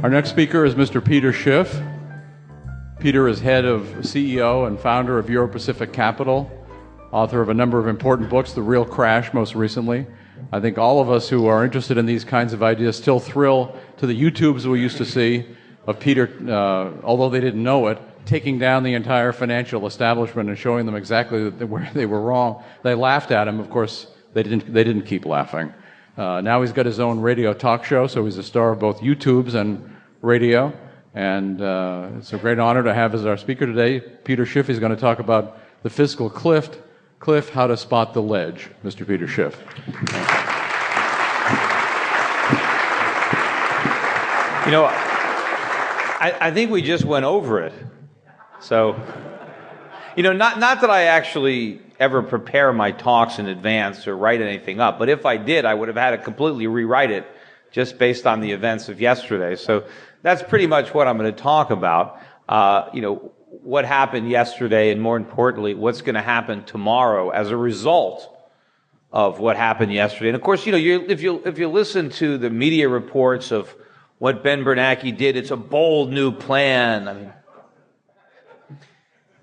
Our next speaker is Mr. Peter Shiff. Peter is head of CEO and founder of Euro-Pacific Capital, author of a number of important books, The Real Crash most recently. I think all of us who are interested in these kinds of ideas still thrill to the YouTubes we used to see of Peter, although they didn't know it, taking down the entire financial establishment and showing them exactly where they were wrong. They laughed at him. Of course, they didn't keep laughing. Now he's got his own radio talk show, so he's a star of both YouTubes and radio. And it's a great honor to have as our speaker today Peter Shiff. He's going to talk about the fiscal cliff, how to spot the ledge. Mr. Peter Shiff. You know, I think we just went over it. So, you know, not that I actually ever prepare my talks in advance or write anything up, but if I did, I would have had to completely rewrite it just based on the events of yesterday. So that's pretty much what I'm going to talk about. You know, what happened yesterday, and more importantly, what's going to happen tomorrow as a result of what happened yesterday. And of course, you know, if you listen to the media reports of what Ben Bernanke did, it's a bold new plan.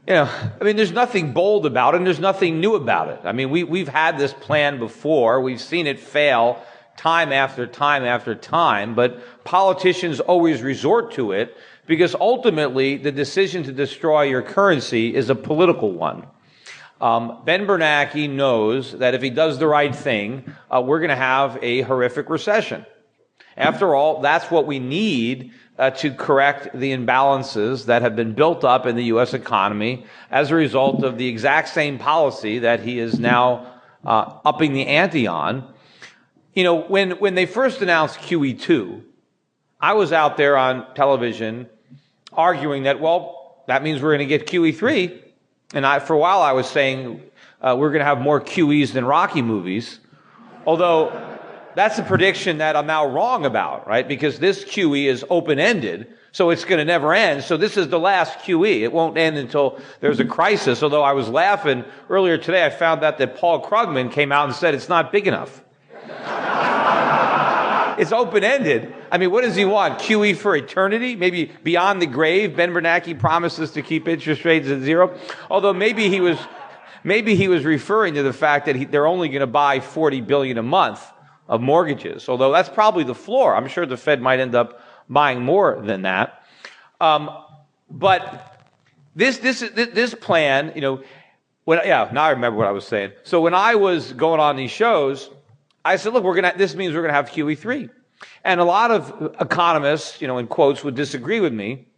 There's nothing bold about it, and there's nothing new about it. I mean, we've had this plan before. We've seen it fail time after time after time, but politicians always resort to it because ultimately the decision to destroy your currency is a political one. Ben Bernanke knows that if he does the right thing, we're going to have a horrific recession. After all, that's what we need to correct the imbalances that have been built up in the U.S. economy as a result of the exact same policy that he is now upping the ante on. You know, when they first announced QE2, I was out there on television arguing that, well, that means we're going to get QE3. And for a while I was saying we're going to have more QEs than Rocky movies, although that's a prediction that I'm now wrong about, right? Because this QE is open-ended, so it's going to never end. So this is the last QE. It won't end until there's a crisis, although I was laughing earlier today. I found out that Paul Krugman came out and said it's not big enough. It's open-ended. I mean, what does he want? QE for eternity? Maybe beyond the grave? Ben Bernanke promises to keep interest rates at zero. Although maybe he was referring to the fact that they're only going to buy $40 billion a month of mortgages. Although that's probably the floor. I'm sure the Fed might end up buying more than that. But this plan, you know, now I remember what I was saying. So when I was going on these shows, I said, look, this means we're going to have QE3. And a lot of economists, you know, in quotes, would disagree with me.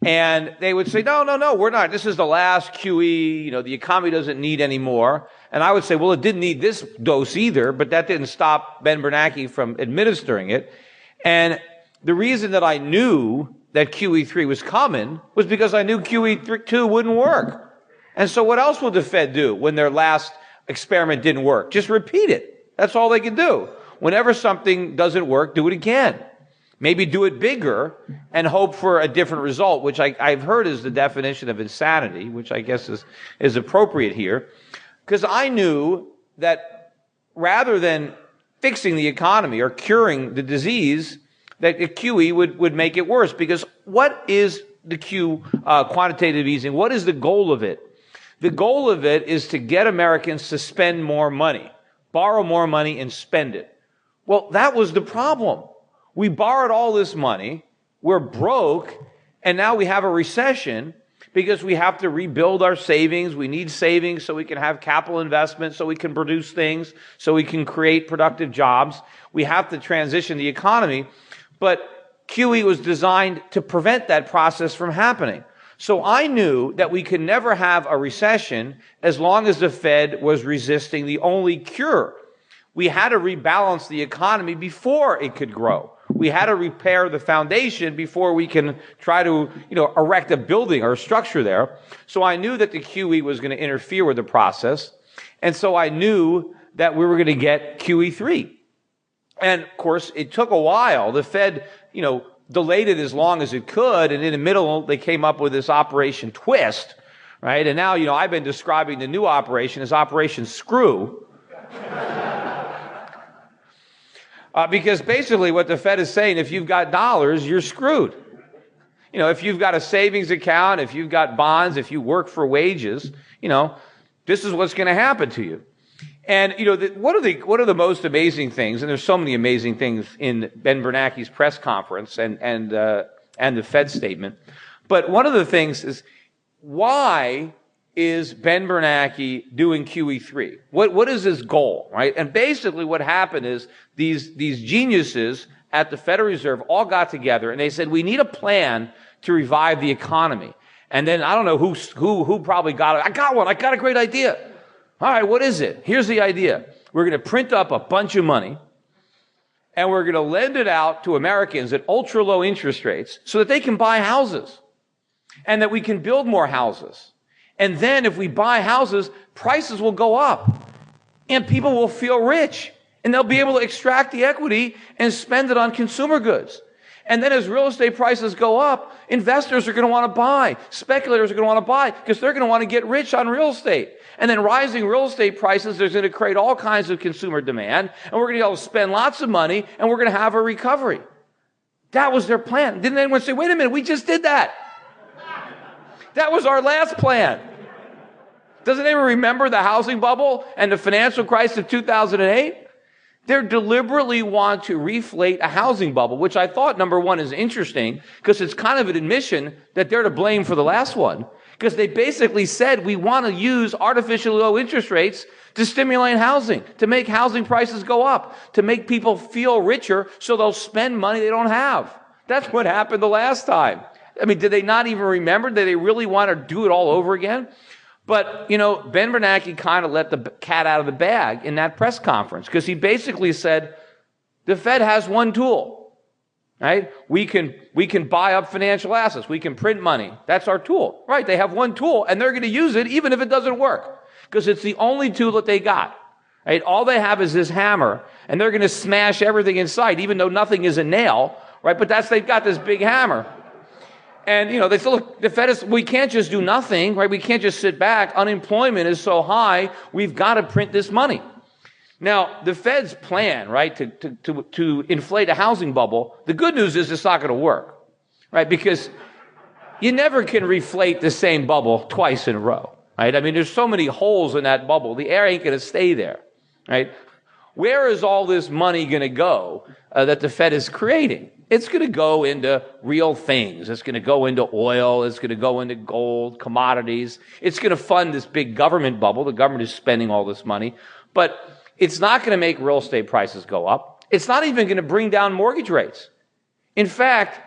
And they would say, no, we're not. This is the last QE. You know, the economy doesn't need any more. And I would say, well, it didn't need this dose either, but that didn't stop Ben Bernanke from administering it. And the reason that I knew that QE3 was coming was because I knew QE2 wouldn't work. And so what else will the Fed do when their last experiment didn't work? Just repeat it. That's all they can do. Whenever something doesn't work, do it again. Maybe do it bigger and hope for a different result, which I've heard is the definition of insanity, which I guess is appropriate here. Because I knew that rather than fixing the economy or curing the disease, that the QE would make it worse. Because what is the quantitative easing? What is the goal of it? The goal of it is to get Americans to spend more money. Borrow more money and spend it. Well, that was the problem. We borrowed all this money, we're broke, and now we have a recession because we have to rebuild our savings. We need savings so we can have capital investment, so we can produce things, so we can create productive jobs. We have to transition the economy, but QE was designed to prevent that process from happening. So I knew that we could never have a recession as long as the Fed was resisting the only cure. We had to rebalance the economy before it could grow. We had to repair the foundation before we can try to, erect a building or a structure there. So I knew that the QE was going to interfere with the process. And so I knew that we were going to get QE3. And of course, it took a while. The Fed, delayed it as long as it could, and in the middle, they came up with this Operation Twist, right? And now, I've been describing the new operation as Operation Screw. Because basically what the Fed is saying, if you've got dollars, you're screwed. If you've got a savings account, if you've got bonds, if you work for wages, this is what's going to happen to you. And, one of the most amazing things, and there's so many amazing things in Ben Bernanke's press conference and the Fed statement, but one of the things is, why is Ben Bernanke doing QE3? What is his goal, right? And basically what happened is these geniuses at the Federal Reserve all got together and they said, we need a plan to revive the economy. And then I don't know who probably got it. I got one. I got a great idea. All right, what is it? Here's the idea. We're going to print up a bunch of money and we're going to lend it out to Americans at ultra low interest rates so that they can buy houses and that we can build more houses. And then if we buy houses, prices will go up and people will feel rich and they'll be able to extract the equity and spend it on consumer goods. And then as real estate prices go up, investors are going to want to buy. Speculators are going to want to buy because they're going to want to get rich on real estate. And then rising real estate prices is going to create all kinds of consumer demand. And we're going to be able to spend lots of money and we're going to have a recovery. That was their plan. Didn't anyone say, wait a minute, we just did that. That was our last plan. Doesn't anyone remember the housing bubble and the financial crisis of 2008? They deliberately want to reflate a housing bubble, which I thought, number one, is interesting because it's kind of an admission that they're to blame for the last one. Because they basically said we want to use artificially low interest rates to stimulate housing, to make housing prices go up, to make people feel richer so they'll spend money they don't have. That's what happened the last time. I mean, did they not even remember? Did they really want to do it all over again? But, Ben Bernanke kind of let the cat out of the bag in that press conference because he basically said, the Fed has one tool, right? We can buy up financial assets. We can print money. That's our tool, right? They have one tool and they're going to use it even if it doesn't work because it's the only tool that they got, right? All they have is this hammer and they're going to smash everything in sight even though nothing is a nail, right? But they've got this big hammer. And, they say, look, the Fed we can't just do nothing, right? We can't just sit back. Unemployment is so high. We've got to print this money. Now, the Fed's plan, right, to inflate a housing bubble, the good news is it's not going to work, right? Because you never can reflate the same bubble twice in a row, right? I mean, there's so many holes in that bubble. The air ain't going to stay there, right? Where is all this money going to go that the Fed is creating? It's going to go into real things. It's going to go into oil. It's going to go into gold, commodities. It's going to fund this big government bubble. The government is spending all this money. But it's not going to make real estate prices go up. It's not even going to bring down mortgage rates. In fact,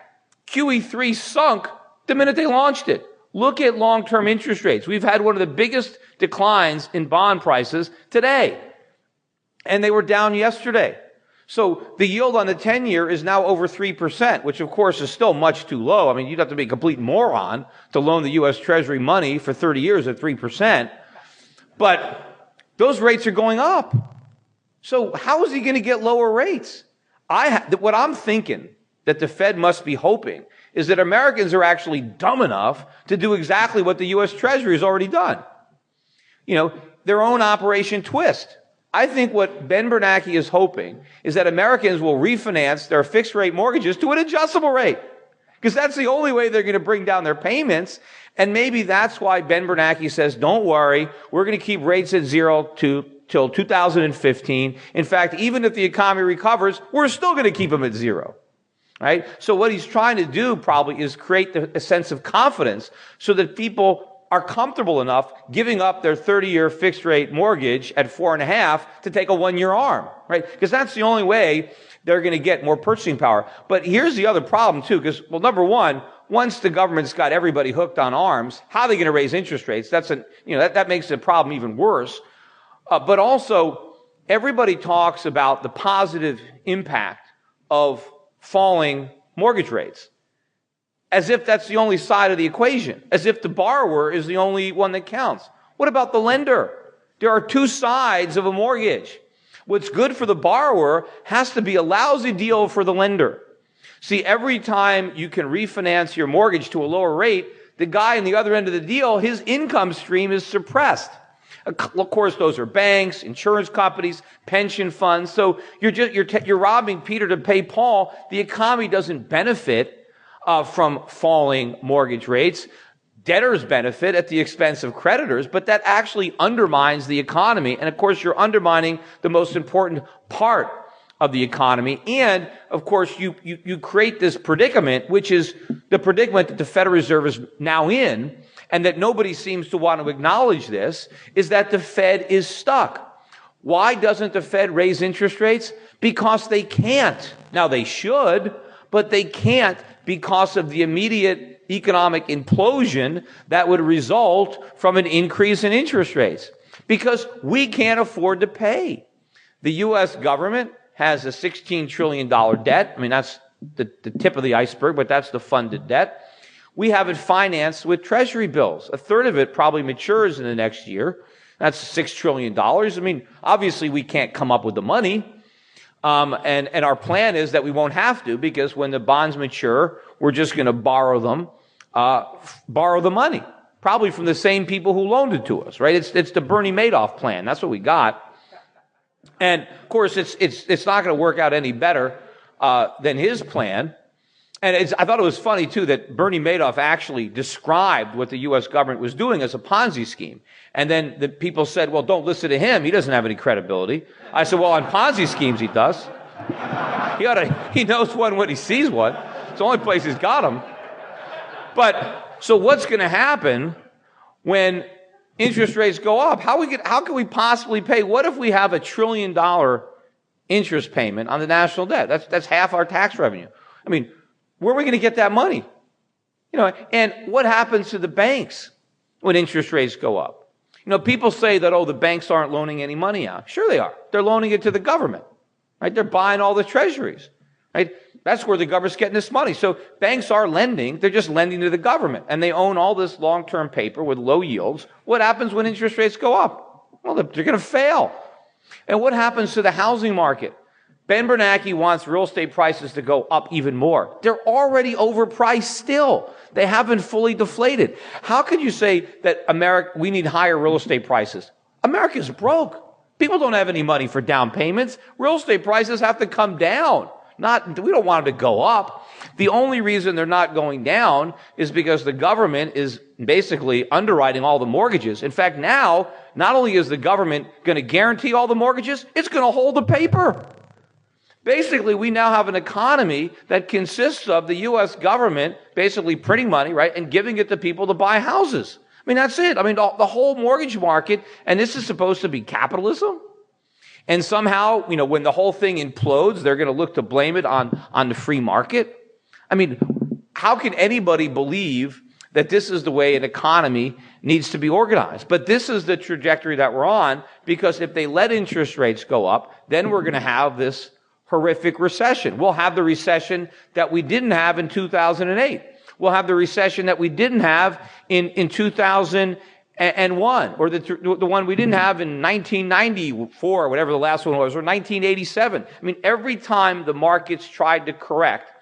QE3 sunk the minute they launched it. Look at long-term interest rates. We've had one of the biggest declines in bond prices today. And they were down yesterday. So the yield on the 10-year is now over 3%, which of course is still much too low. I mean, you'd have to be a complete moron to loan the U.S. Treasury money for 30 years at 3%. But those rates are going up. So how is he going to get lower rates? What I'm thinking that the Fed must be hoping is that Americans are actually dumb enough to do exactly what the U.S. Treasury has already done. Their own Operation Twist. I think what Ben Bernanke is hoping is that Americans will refinance their fixed rate mortgages to an adjustable rate. Because that's the only way they're going to bring down their payments. And maybe that's why Ben Bernanke says, don't worry, we're going to keep rates at zero till 2015. In fact, even if the economy recovers, we're still going to keep them at zero. Right? So what he's trying to do probably is create a sense of confidence so that people are comfortable enough giving up their 30-year fixed rate mortgage at 4.5 to take a 1-year ARM, right? Because that's the only way they're going to get more purchasing power. But here's the other problem too, because, well, number one, once the government's got everybody hooked on ARMs, how are they going to raise interest rates? That makes the problem even worse. But also, everybody talks about the positive impact of falling mortgage rates, as if that's the only side of the equation, as if the borrower is the only one that counts. What about the lender? There are two sides of a mortgage. What's good for the borrower has to be a lousy deal for the lender. See, every time you can refinance your mortgage to a lower rate, the guy on the other end of the deal, his income stream is suppressed. Of course, those are banks, insurance companies, pension funds. So you're robbing Peter to pay Paul. The economy doesn't benefit from falling mortgage rates. Debtors benefit at the expense of creditors, but that actually undermines the economy. And of course, you're undermining the most important part of the economy. And of course, you create this predicament, which is the predicament that the Federal Reserve is now in, and that nobody seems to want to acknowledge this, is that the Fed is stuck. Why doesn't the Fed raise interest rates? Because they can't. Now, they should, but they can't because of the immediate economic implosion that would result from an increase in interest rates. Because we can't afford to pay. The U.S. government has a $16 trillion debt. I mean, that's the tip of the iceberg, but that's the funded debt. We have it financed with Treasury bills. A third of it probably matures in the next year. That's $6 trillion. I mean, obviously we can't come up with the money. And our plan is that we won't have to, because when the bonds mature, we're just going to borrow the money, probably from the same people who loaned it to us, right? It's the Bernie Madoff plan. That's what we got. And of course, it's not going to work out any better than his plan. And I thought it was funny too that Bernie Madoff actually described what the U.S. government was doing as a Ponzi scheme. And then the people said, "Well, don't listen to him. He doesn't have any credibility." I said, "Well, on Ponzi schemes, he does. He knows one when he sees one. It's the only place he's got them." But so what's going to happen when interest rates go up? How can we possibly pay? What if we have $1 trillion interest payment on the national debt? That's half our tax revenue. I mean, where are we going to get that money? And what happens to the banks when interest rates go up? People say that, the banks aren't loaning any money out. Sure they are. They're loaning it to the government, right? They're buying all the treasuries, right? That's where the government's getting this money. So banks are lending. They're just lending to the government. And they own all this long-term paper with low yields. What happens when interest rates go up? Well, they're going to fail. And what happens to the housing market? Ben Bernanke wants real estate prices to go up even more. They're already overpriced still. They haven't fully deflated. How could you say that we need higher real estate prices? America's broke. People don't have any money for down payments. Real estate prices have to come down. We don't want them to go up. The only reason they're not going down is because the government is basically underwriting all the mortgages. In fact, now, not only is the government going to guarantee all the mortgages, it's going to hold the paper. Basically, we now have an economy that consists of the U.S. government basically printing money, right, and giving it to people to buy houses. I mean, that's it. I mean, the whole mortgage market, and this is supposed to be capitalism? And somehow, when the whole thing implodes, they're going to look to blame it on the free market? I mean, how can anybody believe that this is the way an economy needs to be organized? But this is the trajectory that we're on, because if they let interest rates go up, then we're going to have this horrific recession. We'll have the recession that we didn't have in 2008. We'll have the recession that we didn't have in 2001, or the one we didn't have in 1994, whatever the last one was, or 1987. I mean, every time the markets tried to correct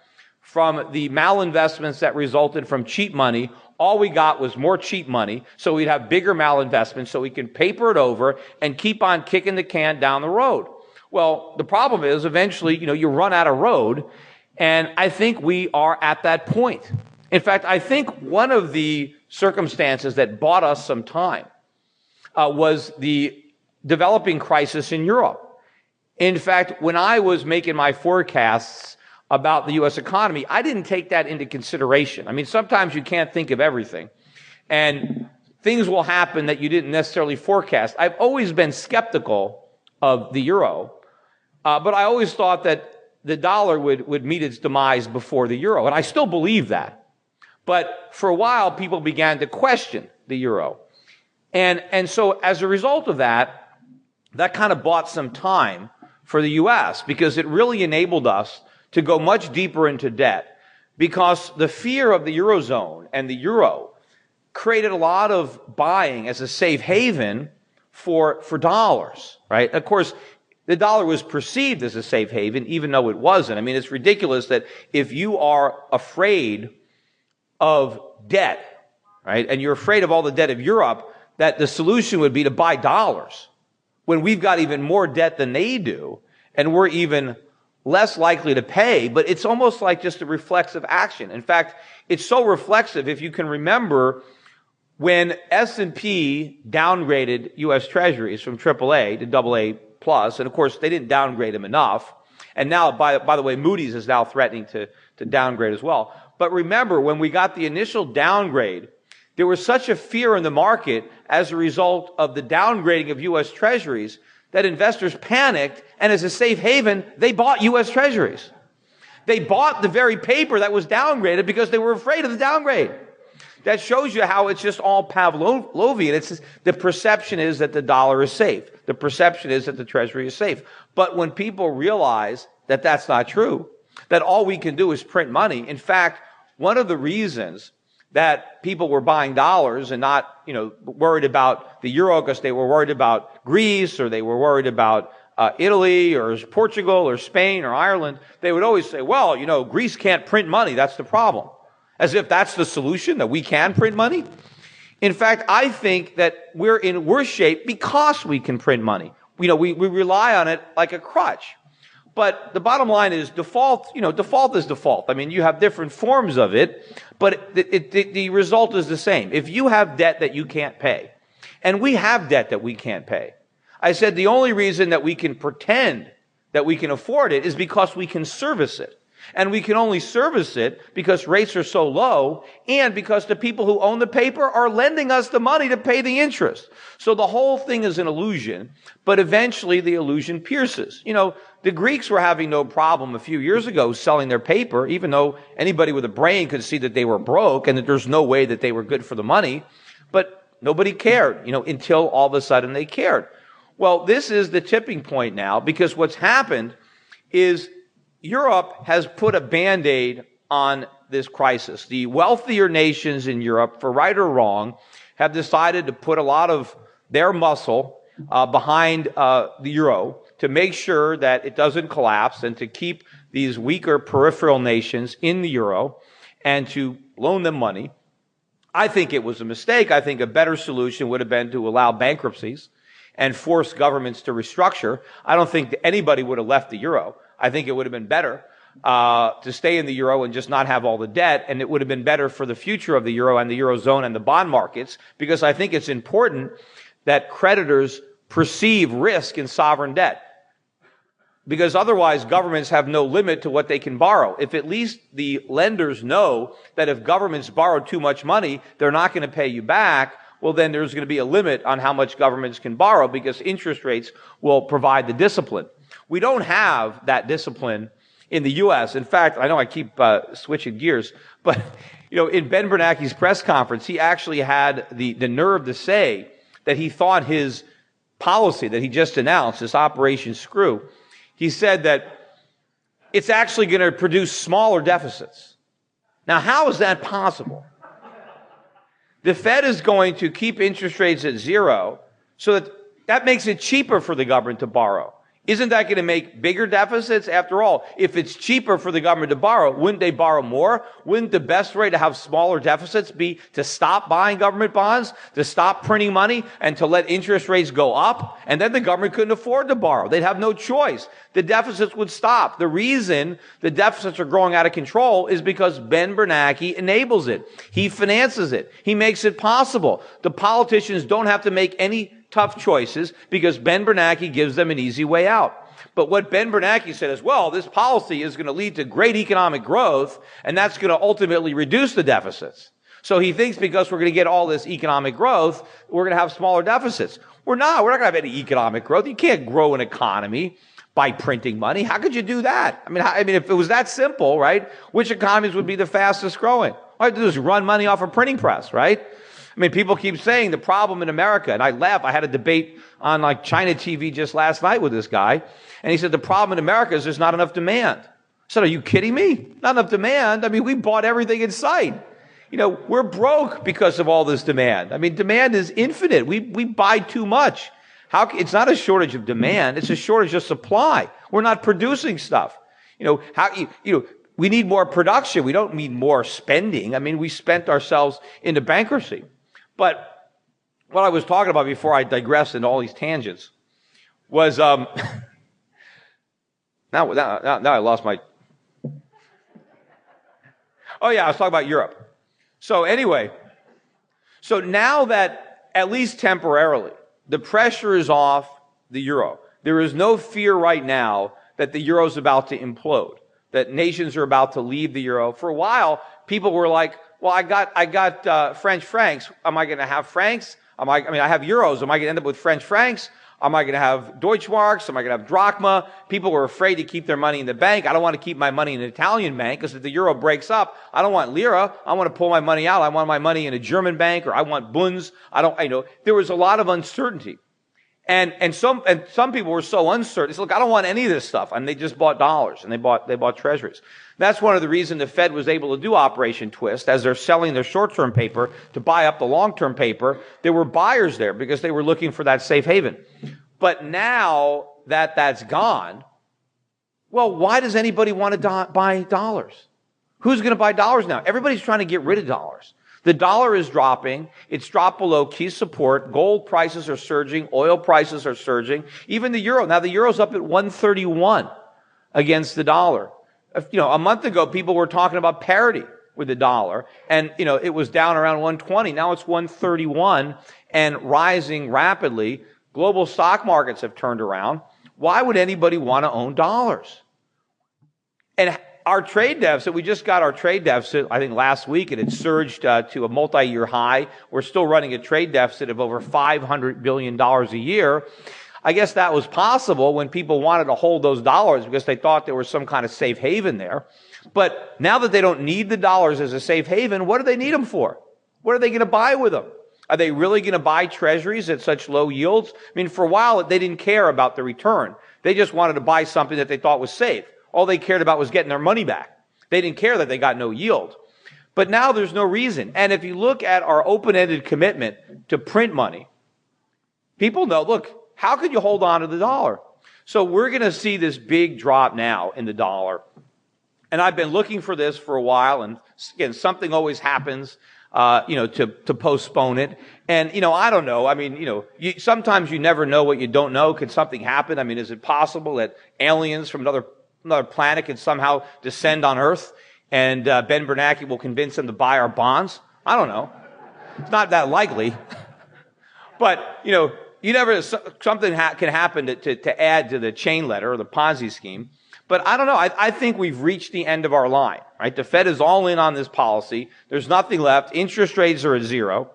from the malinvestments that resulted from cheap money, all we got was more cheap money, so we'd have bigger malinvestments, so we can paper it over and keep on kicking the can down the road. Well, the problem is eventually, you run out of road, and I think we are at that point. In fact, I think one of the circumstances that bought us some time was the developing crisis in Europe. In fact, when I was making my forecasts about the U.S. economy, I didn't take that into consideration. I mean, sometimes you can't think of everything, and things will happen that you didn't necessarily forecast. I've always been skeptical of the euro. But I always thought that the dollar would meet its demise before the euro. And I still believe that. But for a while, people began to question the euro. And so as a result of that kind of bought some time for the U.S. because it really enabled us to go much deeper into debt, because the fear of the Eurozone and the euro created a lot of buying as a safe haven for dollars, right? Of course, the dollar was perceived as a safe haven, even though it wasn't. I mean, it's ridiculous that if you are afraid of debt, right, and you're afraid of all the debt of Europe, that the solution would be to buy dollars when we've got even more debt than they do, and we're even less likely to pay. But it's almost like just a reflexive action. In fact, it's so reflexive, if you can remember, when S&P downgraded U.S. Treasuries from AAA to AA plus, and of course they didn't downgrade them enough, and now, by the way, Moody's is now threatening to downgrade as well. But remember, when we got the initial downgrade, there was such a fear in the market as a result of the downgrading of U.S. Treasuries that investors panicked, and as a safe haven, they bought U.S. Treasuries. They bought the very paper that was downgraded because they were afraid of the downgrade. That shows you how it's just all Pavlovian. It's just, the perception is that the dollar is safe. The perception is that the Treasury is safe. But when people realize that that's not true, that all we can do is print money. In fact, one of the reasons that people were buying dollars and not, worried about the euro because they were worried about Greece, or they were worried about Italy or Portugal or Spain or Ireland, they would always say, well, Greece can't print money. That's the problem. As if that's the solution, that we can print money. In fact, I think that we're in worse shape because we can print money. We rely on it like a crutch. But the bottom line is default is default. I mean, you have different forms of it, but the result is the same. If you have debt that you can't pay, and we have debt that we can't pay, I said the only reason that we can pretend that we can afford it is because we can service it. And we can only service it because rates are so low, and because the people who own the paper are lending us the money to pay the interest. So the whole thing is an illusion, but eventually the illusion pierces. The Greeks were having no problem a few years ago selling their paper, even though anybody with a brain could see that they were broke and that there's no way that they were good for the money. But nobody cared, until all of a sudden they cared. Well, this is the tipping point now, because what's happened is Europe has put a Band-Aid on this crisis. The wealthier nations in Europe, for right or wrong, have decided to put a lot of their muscle behind the euro to make sure that it doesn't collapse, and to keep these weaker peripheral nations in the euro and to loan them money. I think it was a mistake. I think a better solution would have been to allow bankruptcies and force governments to restructure. I don't think that anybody would have left the euro. I think it would have been better to stay in the euro and just not have all the debt, and it would have been better for the future of the euro and the eurozone and the bond markets, because I think it's important that creditors perceive risk in sovereign debt, because otherwise governments have no limit to what they can borrow. If at least the lenders know that if governments borrow too much money, they're not going to pay you back, well, then there's going to be a limit on how much governments can borrow, because interest rates will provide the discipline. We don't have that discipline in the U.S. In fact, I know I keep switching gears, but in Ben Bernanke's press conference, he actually had the nerve to say that he thought his policy that he just announced, this Operation Screw, he said that it's actually going to produce smaller deficits. Now, how is that possible? The Fed is going to keep interest rates at zero, so that makes it cheaper for the government to borrow. Isn't that going to make bigger deficits? After all, if it's cheaper for the government to borrow, wouldn't they borrow more? Wouldn't the best way to have smaller deficits be to stop buying government bonds, to stop printing money, and to let interest rates go up? And then the government couldn't afford to borrow. They'd have no choice. The deficits would stop. The reason the deficits are growing out of control is because Ben Bernanke enables it. He finances it. He makes it possible. The politicians don't have to make any tough choices because Ben Bernanke gives them an easy way out. But what Ben Bernanke said is, well, this policy is going to lead to great economic growth, and that's going to ultimately reduce the deficits. So he thinks because we're going to get all this economic growth, we're going to have smaller deficits. We're not. We're not going to have any economic growth. You can't grow an economy by printing money. How could you do that? I mean, if it was that simple, right, which economies would be the fastest growing? All I have to do is run money off a printing press, right? I mean, people keep saying the problem in America, and I laugh. I had a debate on China TV just last night with this guy, and he said the problem in America is there's not enough demand. I said, are you kidding me? Not enough demand? I mean, we bought everything in sight. We're broke because of all this demand. I mean, demand is infinite. We buy too much. It's not a shortage of demand. It's a shortage of supply. We're not producing stuff. We need more production. We don't need more spending. I mean, we spent ourselves into bankruptcy. But what I was talking about before I digressed into all these tangents was, now I lost my, oh yeah, I was talking about Europe. So anyway, so now that, at least temporarily, the pressure is off the euro. There is no fear right now that the euro is about to implode, that nations are about to leave the euro. For a while, people were like, well, I got French francs. Am I going to have francs? I have euros. Am I going to end up with French francs? Am I going to have Deutschmarks? Am I going to have drachma? People were afraid to keep their money in the bank. I don't want to keep my money in an Italian bank because if the euro breaks up, I don't want lira. I want to pull my money out. I want my money in a German bank, or I want bunds. There was a lot of uncertainty. And some people were so uncertain. They said, look, I don't want any of this stuff. And they just bought dollars and they bought treasuries. That's one of the reasons the Fed was able to do Operation Twist. As they're selling their short-term paper to buy up the long-term paper, there were buyers there because they were looking for that safe haven. But now that that's gone, well, why does anybody want to buy dollars? Who's going to buy dollars now? Everybody's trying to get rid of dollars. The dollar is dropping. It's dropped below key support. Gold prices are surging. Oil prices are surging. Even the euro. Now the euro's up at 131 against the dollar. A month ago, people were talking about parity with the dollar. And, it was down around 120. Now it's 131 and rising rapidly. Global stock markets have turned around. Why would anybody want to own dollars? And our trade deficit, we just got our trade deficit, I think last week, and it surged to a multi-year high. We're still running a trade deficit of over $500 billion a year. I guess that was possible when people wanted to hold those dollars because they thought there was some kind of safe haven there. But now that they don't need the dollars as a safe haven, what do they need them for? What are they going to buy with them? Are they really going to buy treasuries at such low yields? For a while, they didn't care about the return. They just wanted to buy something that they thought was safe. All they cared about was getting their money back. They didn't care that they got no yield. But now there's no reason. And if you look at our open-ended commitment to print money, people know, look, how could you hold on to the dollar? So we're going to see this big drop now in the dollar. And I've been looking for this for a while. And again, something always happens, to postpone it. And, I don't know. Sometimes you never know what you don't know. Could something happen? Is it possible that aliens from another planet can somehow descend on Earth and Ben Bernanke will convince them to buy our bonds? I don't know. It's not that likely. But, you never, something can happen to add to the chain letter or the Ponzi scheme. But I don't know. I think we've reached the end of our line, right? The Fed is all in on this policy. There's nothing left. Interest rates are at zero,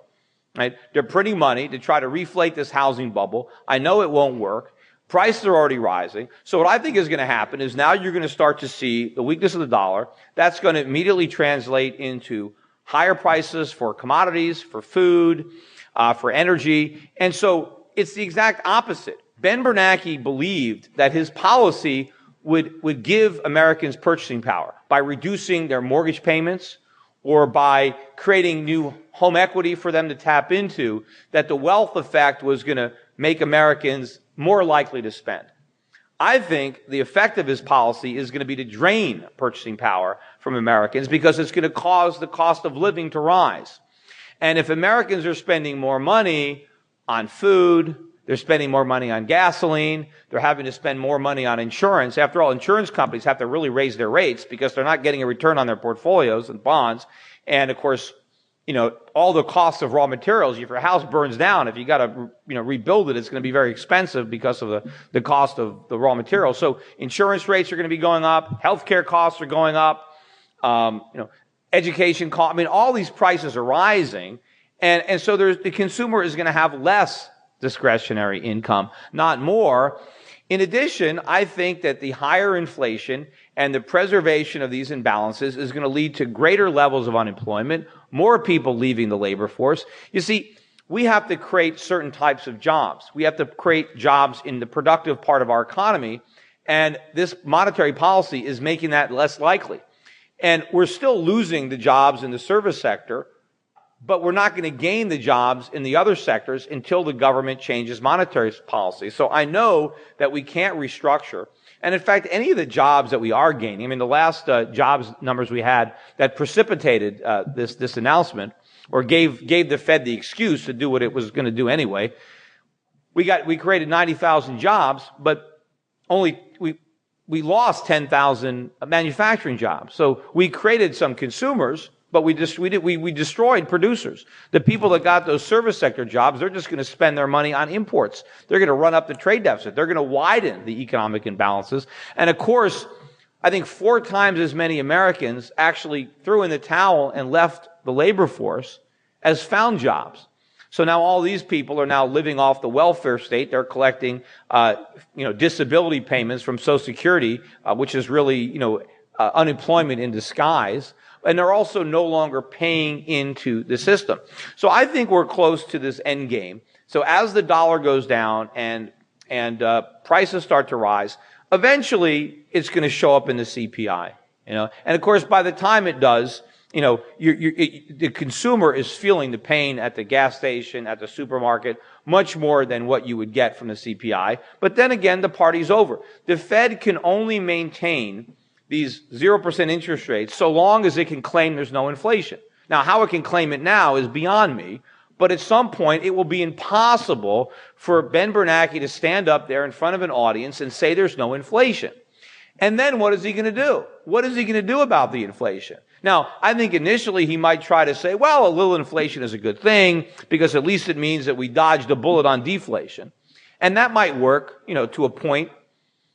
right? They're printing money to try to reflate this housing bubble. I know it won't work. Prices are already rising. So what I think is going to happen is now you're going to start to see the weakness of the dollar. That's going to immediately translate into higher prices for commodities, for food, for energy. And so it's the exact opposite. Ben Bernanke believed that his policy would give Americans purchasing power by reducing their mortgage payments or by creating new home equity for them to tap into, that the wealth effect was going to make Americans more likely to spend. I think the effect of his policy is going to be to drain purchasing power from Americans because it's going to cause the cost of living to rise. And if Americans are spending more money on food, they're spending more money on gasoline, they're having to spend more money on insurance. After all, insurance companies have to really raise their rates because they're not getting a return on their portfolios and bonds. And of course, all the costs of raw materials, if your house burns down, if you got to, rebuild it, it's going to be very expensive because of the cost of the raw materials. So insurance rates are going to be going up. Healthcare costs are going up. Education costs. All these prices are rising. And so the consumer is going to have less discretionary income, not more. In addition, I think that the higher inflation and the preservation of these imbalances is going to lead to greater levels of unemployment, more people leaving the labor force. You see, we have to create certain types of jobs. We have to create jobs in the productive part of our economy, and this monetary policy is making that less likely. And we're still losing the jobs in the service sector, but we're not going to gain the jobs in the other sectors until the government changes monetary policy. So I know that we can't restructure. And in fact, any of the jobs that we are gaining, the last jobs numbers we had that precipitated this announcement or gave the Fed the excuse to do what it was going to do anyway. We created 90,000 jobs, but we lost 10,000 manufacturing jobs. So we created some consumers, but we destroyed producers. The people that got those service sector jobs, they're just going to spend their money on imports. They're going to run up the trade deficit. They're going to widen the economic imbalances. And of course, I think 4 times as many Americans actually threw in the towel and left the labor force as found jobs. So now all these people are now living off the welfare state. They're collecting, disability payments from Social Security, which is really, unemployment in disguise. And they're also no longer paying into the system. So I think we're close to this end game. So as the dollar goes down and prices start to rise, eventually it's going to show up in the CPI. And of course, by the time it does, the consumer is feeling the pain at the gas station, at the supermarket, much more than what you would get from the CPI. But then again, the party's over. The Fed can only maintain these 0% interest rates so long as it can claim there's no inflation. Now, how it can claim it now is beyond me, but at some point it will be impossible for Ben Bernanke to stand up there in front of an audience and say there's no inflation. And then what is he going to do? What is he going to do about the inflation? Now, I think initially he might try to say, well, a little inflation is a good thing because at least it means that we dodged a bullet on deflation. And that might work, to a point.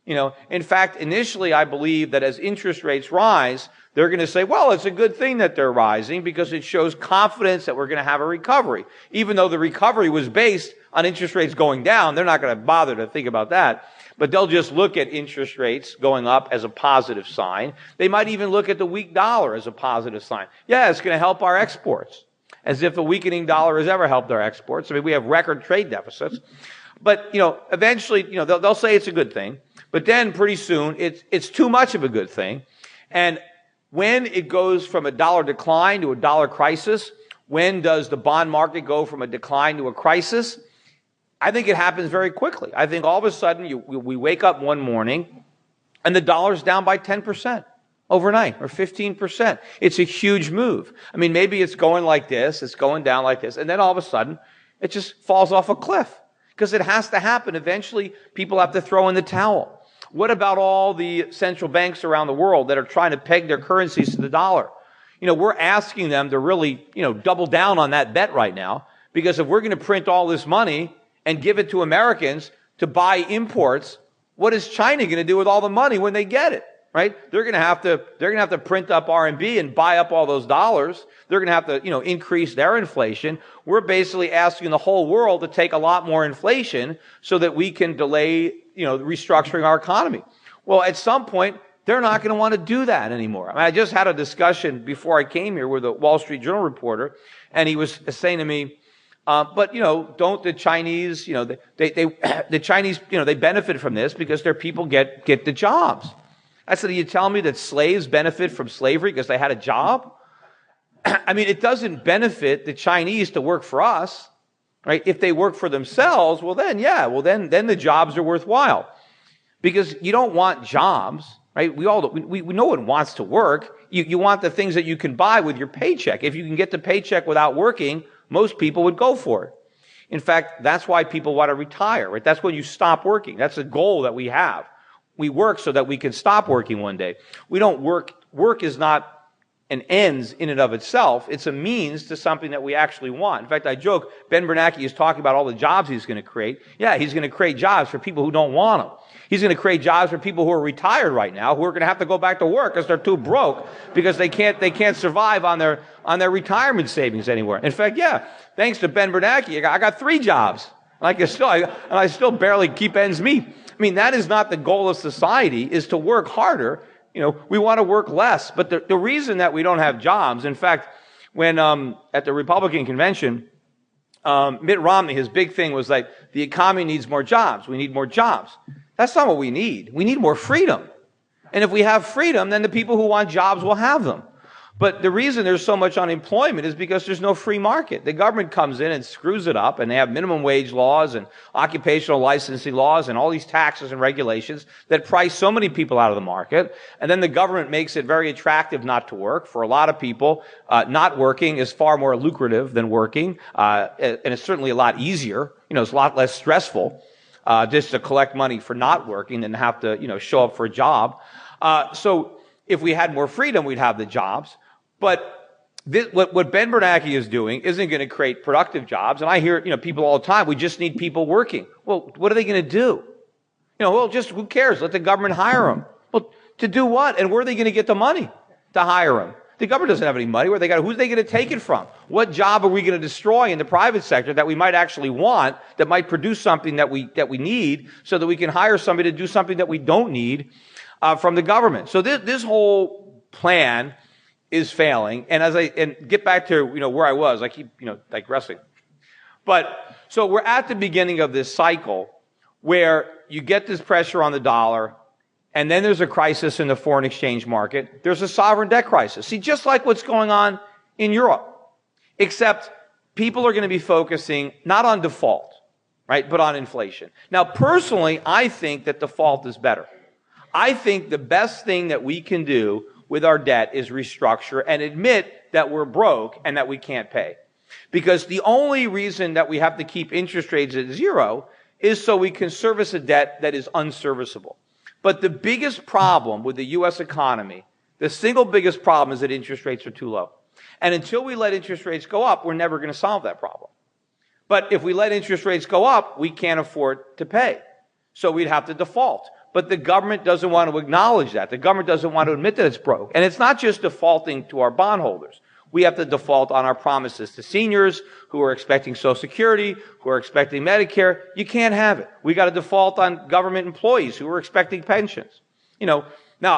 In fact, initially I believe that as interest rates rise, they're going to say, well, it's a good thing that they're rising because it shows confidence that we're going to have a recovery. Even though the recovery was based on interest rates going down, they're not going to bother to think about that. But they'll just look at interest rates going up as a positive sign. They might even look at the weak dollar as a positive sign. Yeah, it's going to help our exports. As if a weakening dollar has ever helped our exports. I mean, we have record trade deficits. But, eventually, they'll say it's a good thing. But then pretty soon, it's too much of a good thing. And when it goes from a dollar decline to a dollar crisis, when does the bond market go from a decline to a crisis? I think it happens very quickly. I think all of a sudden we wake up one morning and the dollar's down by 10% overnight or 15%. It's a huge move. I mean, maybe it's going like this, it's going down like this, and then all of a sudden it just falls off a cliff because it has to happen. Eventually people have to throw in the towel. What about all the central banks around the world that are trying to peg their currencies to the dollar? We're asking them to really, double down on that bet right now, because if we're going to print all this money and give it to Americans to buy imports, what is China going to do with all the money when they get it? Right? They're going to have to print up RMB and buy up all those dollars. They're going to have to, increase their inflation. We're basically asking the whole world to take a lot more inflation so that we can delay, restructuring our economy. Well, at some point, they're not going to want to do that anymore. I mean, I just had a discussion before I came here with a Wall Street Journal reporter, and he was saying to me, but don't the Chinese, the Chinese, they benefit from this because their people get the jobs. I said, are you telling me that slaves benefit from slavery because they had a job? I mean, it doesn't benefit the Chinese to work for us, right? If they work for themselves, well then the jobs are worthwhile. Because you don't want jobs, right? We no one wants to work. You want the things that you can buy with your paycheck. If you can get the paycheck without working, most people would go for it. In fact, that's why people want to retire, right? That's when you stop working. That's a goal that we have. We work so that we can stop working one day. We don't work. Work is not an ends in and of itself. It's a means to something that we actually want. In fact, I joke, Ben Bernanke is talking about all the jobs he's going to create. Yeah, he's going to create jobs for people who don't want them. He's going to create jobs for people who are retired right now, who are going to have to go back to work because they're too broke, because they can't survive on their retirement savings anywhere. In fact, yeah, thanks to Ben Bernanke, I got 3 jobs. I still barely keep ends meet. I mean, that is not the goal of society, is to work harder. We want to work less. But the reason that we don't have jobs, in fact, when at the Republican convention, Mitt Romney, his big thing was like, the economy needs more jobs. We need more jobs. That's not what we need. We need more freedom. And if we have freedom, then the people who want jobs will have them. But the reason there's so much unemployment is because there's no free market. The government comes in and screws it up, and they have minimum wage laws and occupational licensing laws and all these taxes and regulations that price so many people out of the market. And then the government makes it very attractive not to work. For a lot of people, not working is far more lucrative than working, and it's certainly a lot easier. It's a lot less stressful just to collect money for not working than have to, show up for a job. So if we had more freedom, we'd have the jobs. But what Ben Bernanke is doing isn't going to create productive jobs. And I hear, people all the time, we just need people working. Well, what are they going to do? Just who cares? Let the government hire them. Well, to do what? And where are they going to get the money to hire them? The government doesn't have any money. Who's they going to take it from? What job are we going to destroy in the private sector that we might actually want, that might produce something that we need, so that we can hire somebody to do something that we don't need from the government? So this whole plan is failing. And get back to, where I was, I keep, digressing. But, so we're at the beginning of this cycle where you get this pressure on the dollar, and then there's a crisis in the foreign exchange market. There's a sovereign debt crisis. See, just like what's going on in Europe, except people are going to be focusing not on default, right, but on inflation. Now, personally, I think that default is better. I think the best thing that we can do with our debt is restructure and admit that we're broke and that we can't pay. Because the only reason that we have to keep interest rates at zero is so we can service a debt that is unserviceable. But the biggest problem with the U.S. economy, the single biggest problem, is that interest rates are too low. And until we let interest rates go up, we're never going to solve that problem. But if we let interest rates go up, we can't afford to pay. So we'd have to default. But the government doesn't want to acknowledge that. The government doesn't want to admit that it's broke. And it's not just defaulting to our bondholders. We have to default on our promises to seniors who are expecting Social Security, who are expecting Medicare. You can't have it. We got to default on government employees who are expecting pensions. Now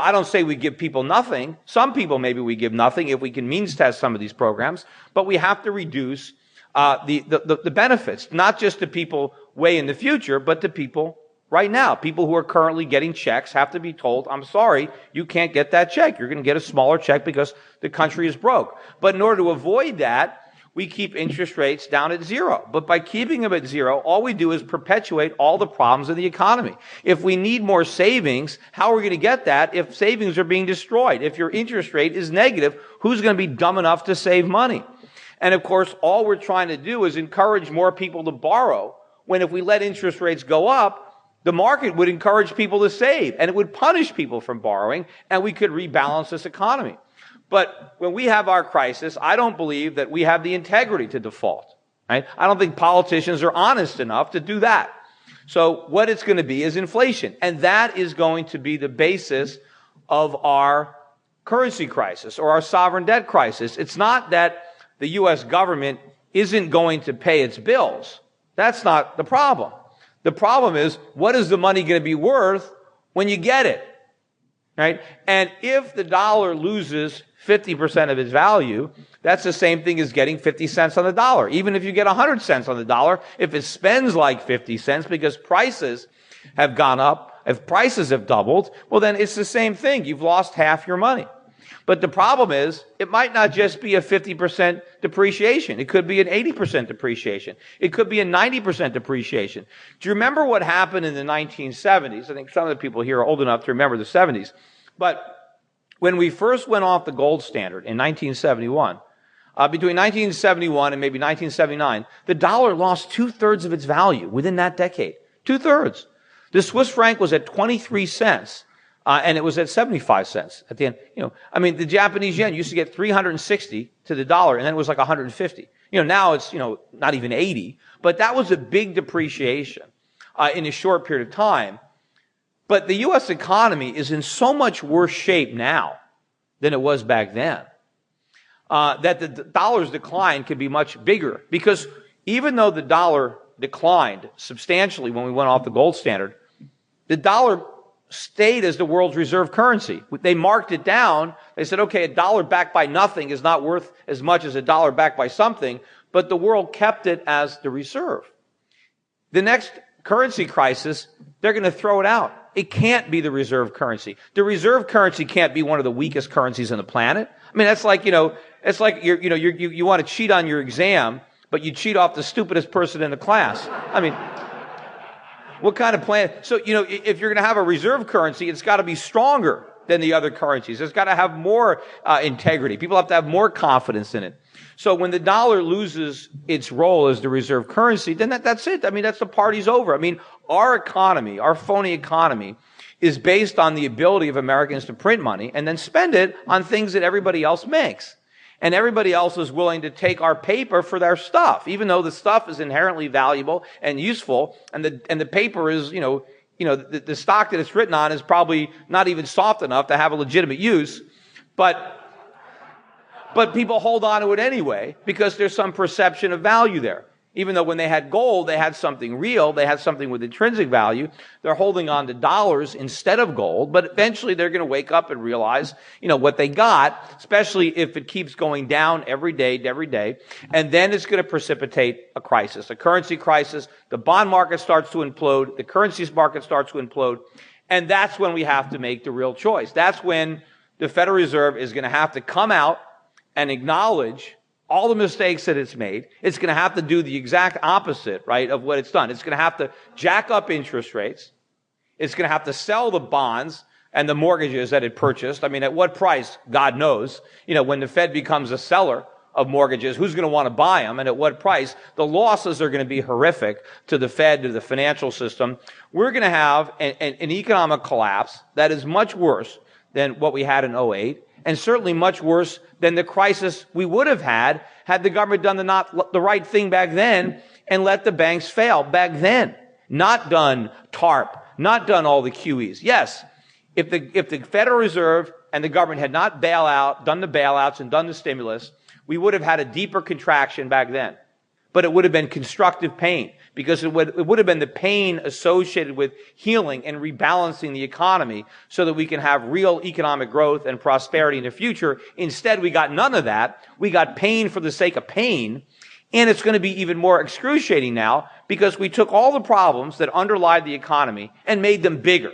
I don't say we give people nothing. Some people maybe we give nothing if we can means test some of these programs. But we have to reduce the benefits, not just to people way in the future, but to people right now. People who are currently getting checks have to be told, I'm sorry, you can't get that check. You're going to get a smaller check because the country is broke. But in order to avoid that, we keep interest rates down at zero. But by keeping them at zero, all we do is perpetuate all the problems in the economy. If we need more savings, how are we going to get that if savings are being destroyed? If your interest rate is negative, who's going to be dumb enough to save money? And of course, all we're trying to do is encourage more people to borrow, when if we let interest rates go up, the market would encourage people to save, and it would punish people from borrowing, and we could rebalance this economy. But when we have our crisis, I don't believe that we have the integrity to default. Right? I don't think politicians are honest enough to do that. So what it's going to be is inflation, and that is going to be the basis of our currency crisis or our sovereign debt crisis. It's not that the U.S. government isn't going to pay its bills. That's not the problem. The problem is, what is the money going to be worth when you get it? Right? And if the dollar loses 50% of its value, that's the same thing as getting 50 cents on the dollar. Even if you get 100 cents on the dollar, if it spends like 50 cents because prices have gone up, if prices have doubled, well then it's the same thing. You've lost half your money. But the problem is, it might not just be a 50% depreciation. It could be an 80% depreciation. It could be a 90% depreciation. Do you remember what happened in the 1970s? I think some of the people here are old enough to remember the 70s. But when we first went off the gold standard in 1971, between 1971 and maybe 1979, the dollar lost 2/3 of its value within that decade. 2/3. The Swiss franc was at 23 cents. And it was at 75 cents at the end. The Japanese yen used to get 360 to the dollar, and then it was like 150. Now it's, not even 80. But that was a big depreciation in a short period of time. But the U.S. economy is in so much worse shape now than it was back then, that the dollar's decline could be much bigger. Because even though the dollar declined substantially when we went off the gold standard, the dollar stayed as the world's reserve currency. They marked it down. They said, okay, a dollar backed by nothing is not worth as much as a dollar backed by something, but the world kept it as the reserve. The next currency crisis, they're going to throw it out. It can't be the reserve currency. The reserve currency can't be one of the weakest currencies on the planet. I mean, that's like, it's like you want to cheat on your exam, but you cheat off the stupidest person in the class. I mean, what kind of plan? So, if you're going to have a reserve currency, it's got to be stronger than the other currencies. It's got to have more integrity. People have to have more confidence in it. So when the dollar loses its role as the reserve currency, then that's it. I mean, the party's over. I mean, our economy, our phony economy, is based on the ability of Americans to print money and then spend it on things that everybody else makes. And everybody else is willing to take our paper for their stuff, even though the stuff is inherently valuable and useful, and the paper is, the stock that it's written on is probably not even soft enough to have a legitimate use, but people hold on to it anyway because there's some perception of value there. Even though when they had gold, they had something real, they had something with intrinsic value. They're holding on to dollars instead of gold, but eventually they're going to wake up and realize, what they got, especially if it keeps going down every day, and then it's going to precipitate a crisis, a currency crisis. The bond market starts to implode, the currencies market starts to implode, and that's when we have to make the real choice. That's when the Federal Reserve is going to have to come out and acknowledge all the mistakes that it's made. It's going to have to do the exact opposite, right, of what it's done. It's going to have to jack up interest rates. It's going to have to sell the bonds and the mortgages that it purchased. I mean, at what price? God knows. When the Fed becomes a seller of mortgages, who's going to want to buy them and at what price? The losses are going to be horrific to the Fed, to the financial system. We're going to have an economic collapse that is much worse than what we had in '08. And certainly much worse than the crisis we would have had the government done the right thing back then and let the banks fail back then. Not done TARP, not done all the QEs. Yes, if the Federal Reserve and the government had not done the bailouts and done the stimulus, we would have had a deeper contraction back then. But it would have been constructive pain because it would have been the pain associated with healing and rebalancing the economy so that we can have real economic growth and prosperity in the future. Instead, we got none of that. We got pain for the sake of pain. And it's going to be even more excruciating now because we took all the problems that underlie the economy and made them bigger.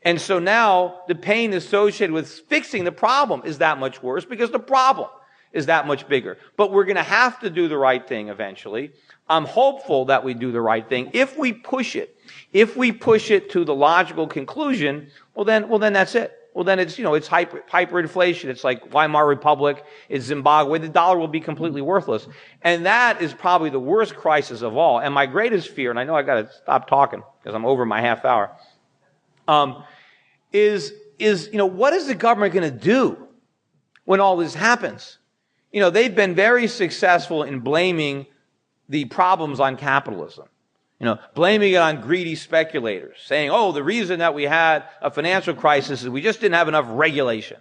And so now the pain associated with fixing the problem is that much worse because the problem is that much bigger. But we're going to have to do the right thing eventually. I'm hopeful that we do the right thing. If we push it to the logical conclusion, well then that's it. Well then it's hyperinflation. It's like Weimar Republic, it's Zimbabwe. The dollar will be completely worthless. And that is probably the worst crisis of all. And my greatest fear, and I know I got to stop talking because I'm over my half hour, is what is the government going to do when all this happens? They've been very successful in blaming the problems on capitalism. Blaming it on greedy speculators, saying, the reason that we had a financial crisis is we just didn't have enough regulation.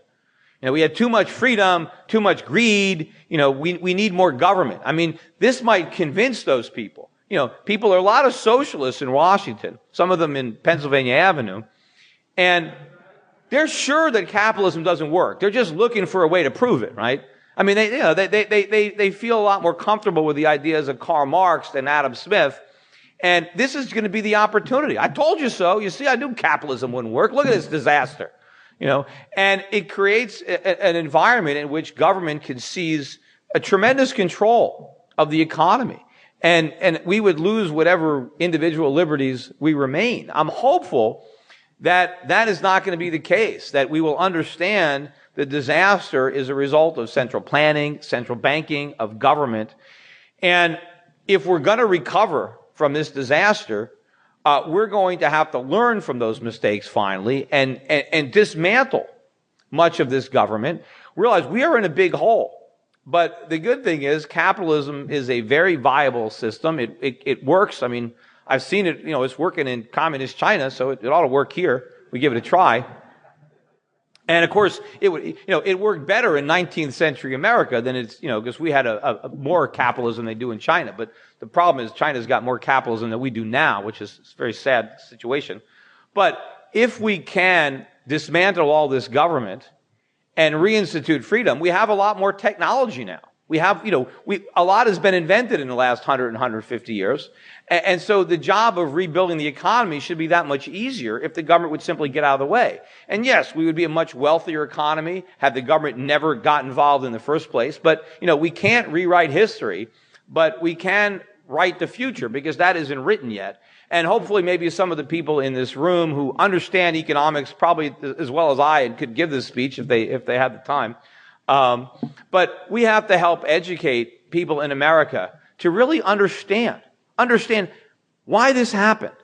We had too much freedom, too much greed. We need more government. I mean, this might convince those people. There are a lot of socialists in Washington, some of them in Pennsylvania Avenue, and they're sure that capitalism doesn't work. They're just looking for a way to prove it, right? I mean, they feel a lot more comfortable with the ideas of Karl Marx than Adam Smith. And this is going to be the opportunity. I told you so. You see, I knew capitalism wouldn't work. Look at this disaster. And it creates an environment in which government can seize a tremendous control of the economy. And we would lose whatever individual liberties we remain. I'm hopeful that that is not going to be the case, that we will understand the disaster is a result of central planning, central banking, of government. And if we're going to recover from this disaster, we're going to have to learn from those mistakes finally and dismantle much of this government. Realize we are in a big hole. But the good thing is capitalism is a very viable system. It works. I mean, I've seen it, it's working in communist China, so it ought to work here. We give it a try. And of course, it worked better in 19th century America than because we had a more capitalism than they do in China. But the problem is China's got more capitalism than we do now, which is a very sad situation. But if we can dismantle all this government and reinstitute freedom, we have a lot more technology now. We have, a lot has been invented in the last 100 and 150 years. And so the job of rebuilding the economy should be that much easier if the government would simply get out of the way. And yes, we would be a much wealthier economy had the government never got involved in the first place. But, we can't rewrite history, but we can write the future because that isn't written yet. And hopefully maybe some of the people in this room who understand economics probably as well as I and could give this speech if they had the time. But we have to help educate people in America to really understand why this happened.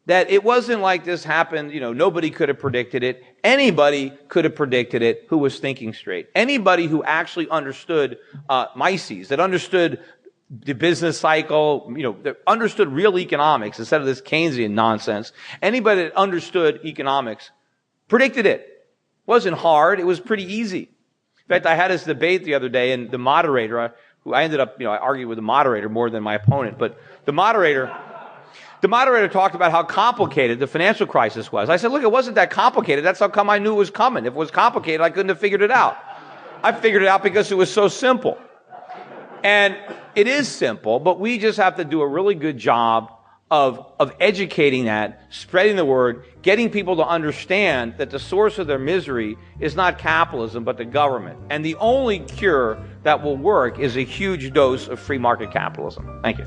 That it wasn't like this happened, nobody could have predicted it. Anybody could have predicted it who was thinking straight. Anybody who actually understood Mises, that understood the business cycle, that understood real economics instead of this Keynesian nonsense. Anybody that understood economics predicted it. It wasn't hard. It was pretty easy. In fact, I had this debate the other day, and the moderator, who I ended up, I argued with the moderator more than my opponent, but the moderator talked about how complicated the financial crisis was. I said, look, it wasn't that complicated. That's how come I knew it was coming. If it was complicated, I couldn't have figured it out. I figured it out because it was so simple. And it is simple, but we just have to do a really good job of educating that, spreading the word, getting people to understand that the source of their misery is not capitalism, but the government. And the only cure that will work is a huge dose of free market capitalism. Thank you.